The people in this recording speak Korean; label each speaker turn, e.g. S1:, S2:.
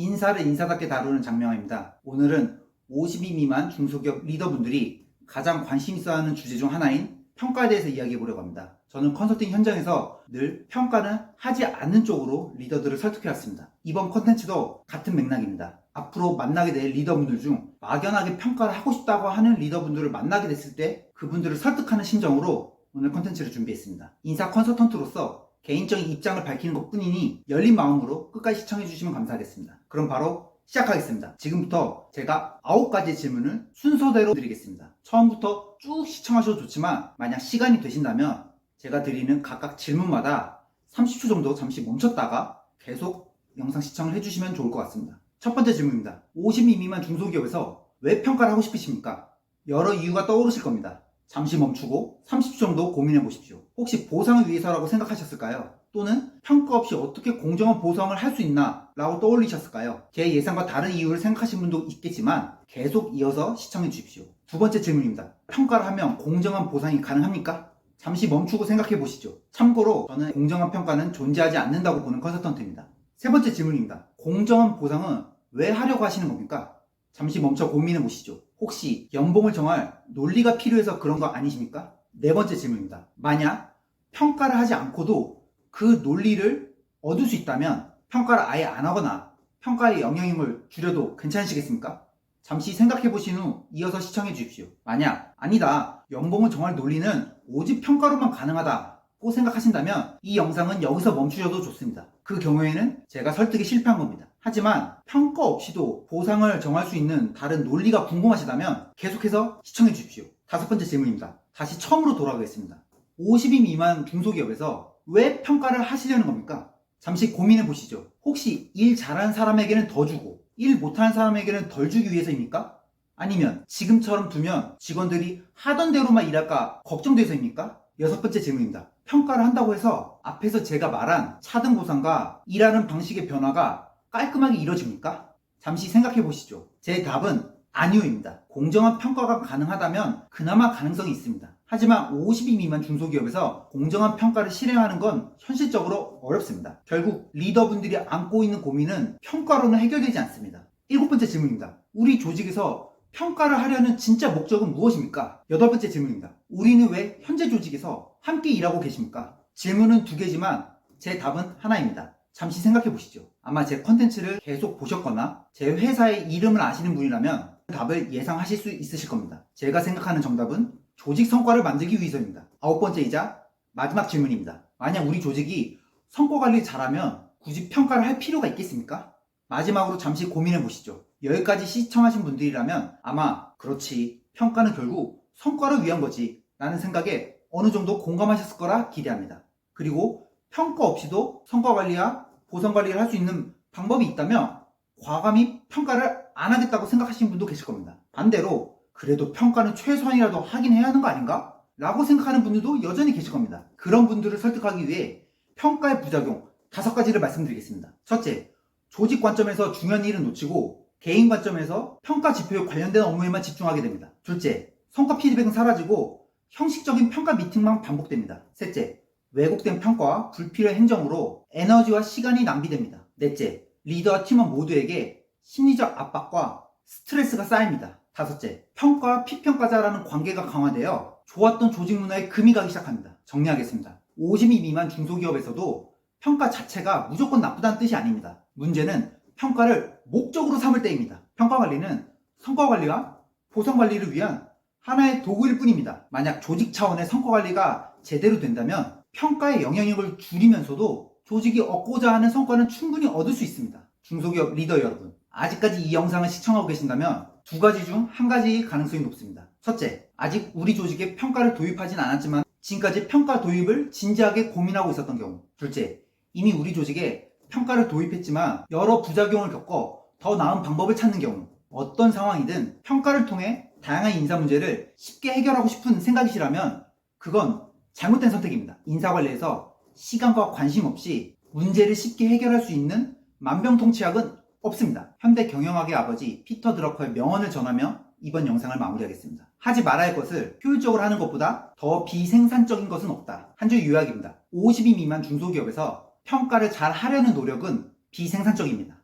S1: 인사를 인사답게 다루는 장명아입니다. 오늘은 50인 미만 중소기업 리더분들이 가장 관심 있어 하는 주제 중 하나인 평가에 대해서 이야기해 보려고 합니다. 저는 컨설팅 현장에서 늘 평가는 하지 않는 쪽으로 리더들을 설득해 왔습니다. 이번 컨텐츠도 같은 맥락입니다. 앞으로 만나게 될 리더분들 중 막연하게 평가를 하고 싶다고 하는 리더분들을 만나게 됐을 때 그분들을 설득하는 심정으로 오늘 컨텐츠를 준비했습니다. 인사 컨설턴트로서 개인적인 입장을 밝히는 것 뿐이니 열린 마음으로 끝까지 시청해 주시면 감사하겠습니다. 그럼 바로 시작하겠습니다. 지금부터 제가 9가지 질문을 순서대로 드리겠습니다. 처음부터 쭉 시청하셔도 좋지만 만약 시간이 되신다면 제가 드리는 각각 질문마다 30초 정도 잠시 멈췄다가 계속 영상 시청을 해주시면 좋을 것 같습니다. 첫 번째 질문입니다. 50인 미만 중소기업에서 왜 평가를 하고 싶으십니까? 여러 이유가 떠오르실 겁니다. 잠시 멈추고 30초 정도 고민해 보십시오. 혹시 보상을 위해서라고 생각하셨을까요? 또는 평가 없이 어떻게 공정한 보상을 할 수 있나? 라고 떠올리셨을까요? 제 예상과 다른 이유를 생각하신 분도 있겠지만 계속 이어서 시청해 주십시오. 두 번째 질문입니다. 평가를 하면 공정한 보상이 가능합니까? 잠시 멈추고 생각해 보시죠. 참고로 저는 공정한 평가는 존재하지 않는다고 보는 컨설턴트입니다. 세 번째 질문입니다. 공정한 보상은 왜 하려고 하시는 겁니까? 잠시 멈춰 고민해 보시죠. 혹시 연봉을 정할 논리가 필요해서 그런 거 아니십니까? 네 번째 질문입니다. 만약 평가를 하지 않고도 그 논리를 얻을 수 있다면 평가를 아예 안 하거나 평가의 영향력을 줄여도 괜찮으시겠습니까? 잠시 생각해 보신 후 이어서 시청해 주십시오. 만약 아니다, 연봉을 정할 논리는 오직 평가로만 가능하다고 생각하신다면 이 영상은 여기서 멈추셔도 좋습니다. 그 경우에는 제가 설득에 실패한 겁니다. 하지만 평가 없이도 보상을 정할 수 있는 다른 논리가 궁금하시다면 계속해서 시청해 주십시오. 다섯 번째 질문입니다. 다시 처음으로 돌아가겠습니다. 50인 미만 중소기업에서 왜 평가를 하시려는 겁니까? 잠시 고민해 보시죠. 혹시 일 잘하는 사람에게는 더 주고 일 못하는 사람에게는 덜 주기 위해서입니까? 아니면 지금처럼 두면 직원들이 하던 대로만 일할까 걱정돼서입니까? 여섯 번째 질문입니다. 평가를 한다고 해서 앞에서 제가 말한 차등 보상과 일하는 방식의 변화가 깔끔하게 이루어집니까? 잠시 생각해 보시죠. 제 답은 아니오입니다. 공정한 평가가 가능하다면 그나마 가능성이 있습니다. 하지만 50인 미만 중소기업에서 공정한 평가를 실행하는 건 현실적으로 어렵습니다. 결국 리더분들이 안고 있는 고민은 평가로는 해결되지 않습니다. 일곱 번째 질문입니다. 우리 조직에서 평가를 하려는 진짜 목적은 무엇입니까? 여덟 번째 질문입니다. 우리는 왜 현재 조직에서 함께 일하고 계십니까? 질문은 두 개지만 제 답은 하나입니다. 잠시 생각해 보시죠. 아마 제 컨텐츠를 계속 보셨거나 제 회사의 이름을 아시는 분이라면 답을 예상하실 수 있으실 겁니다. 제가 생각하는 정답은 조직 성과를 만들기 위해서입니다. 아홉 번째이자 마지막 질문입니다. 만약 우리 조직이 성과 관리를 잘하면 굳이 평가를 할 필요가 있겠습니까? 마지막으로 잠시 고민해 보시죠. 여기까지 시청하신 분들이라면 아마 그렇지, 평가는 결국 성과를 위한 거지 라는 생각에 어느 정도 공감하셨을 거라 기대합니다. 그리고 평가 없이도 성과 관리와 보상 관리를 할 수 있는 방법이 있다면 과감히 평가를 안 하겠다고 생각하시는 분도 계실 겁니다. 반대로 그래도 평가는 최소한이라도 하긴 해야 하는 거 아닌가? 라고 생각하는 분들도 여전히 계실 겁니다. 그런 분들을 설득하기 위해 평가의 부작용 5가지를 말씀드리겠습니다. 첫째, 조직 관점에서 중요한 일은 놓치고 개인 관점에서 평가 지표에 관련된 업무에만 집중하게 됩니다. 둘째, 성과 피드백은 사라지고 형식적인 평가 미팅만 반복됩니다. 셋째, 왜곡된 평가와 불필요한 행정으로 에너지와 시간이 낭비됩니다. 넷째, 리더와 팀원 모두에게 심리적 압박과 스트레스가 쌓입니다. 다섯째, 평가와 피평가자라는 관계가 강화되어 좋았던 조직 문화에 금이 가기 시작합니다. 정리하겠습니다. 50인 미만 중소기업에서도 평가 자체가 무조건 나쁘다는 뜻이 아닙니다. 문제는 평가를 목적으로 삼을 때입니다. 평가 관리는 성과 관리와 보상 관리를 위한 하나의 도구일 뿐입니다. 만약 조직 차원의 성과 관리가 제대로 된다면 평가의 영향력을 줄이면서도 조직이 얻고자 하는 성과는 충분히 얻을 수 있습니다. 중소기업 리더 여러분, 아직까지 이 영상을 시청하고 계신다면 2가지 중 1가지 가능성이 높습니다. 첫째, 아직 우리 조직에 평가를 도입하진 않았지만 지금까지 평가 도입을 진지하게 고민하고 있었던 경우. 둘째, 이미 우리 조직에 평가를 도입했지만 여러 부작용을 겪어 더 나은 방법을 찾는 경우. 어떤 상황이든 평가를 통해 다양한 인사 문제를 쉽게 해결하고 싶은 생각이시라면 그건 잘못된 선택입니다. 인사관리에서 시간과 관심 없이 문제를 쉽게 해결할 수 있는 만병통치약은 없습니다. 현대 경영학의 아버지 피터 드러커의 명언을 전하며 이번 영상을 마무리하겠습니다. 하지 말아야 할 것을 효율적으로 하는 것보다 더 비생산적인 것은 없다. 한 줄 요약입니다. 50인 미만 중소기업에서 평가를 잘 하려는 노력은 비생산적입니다.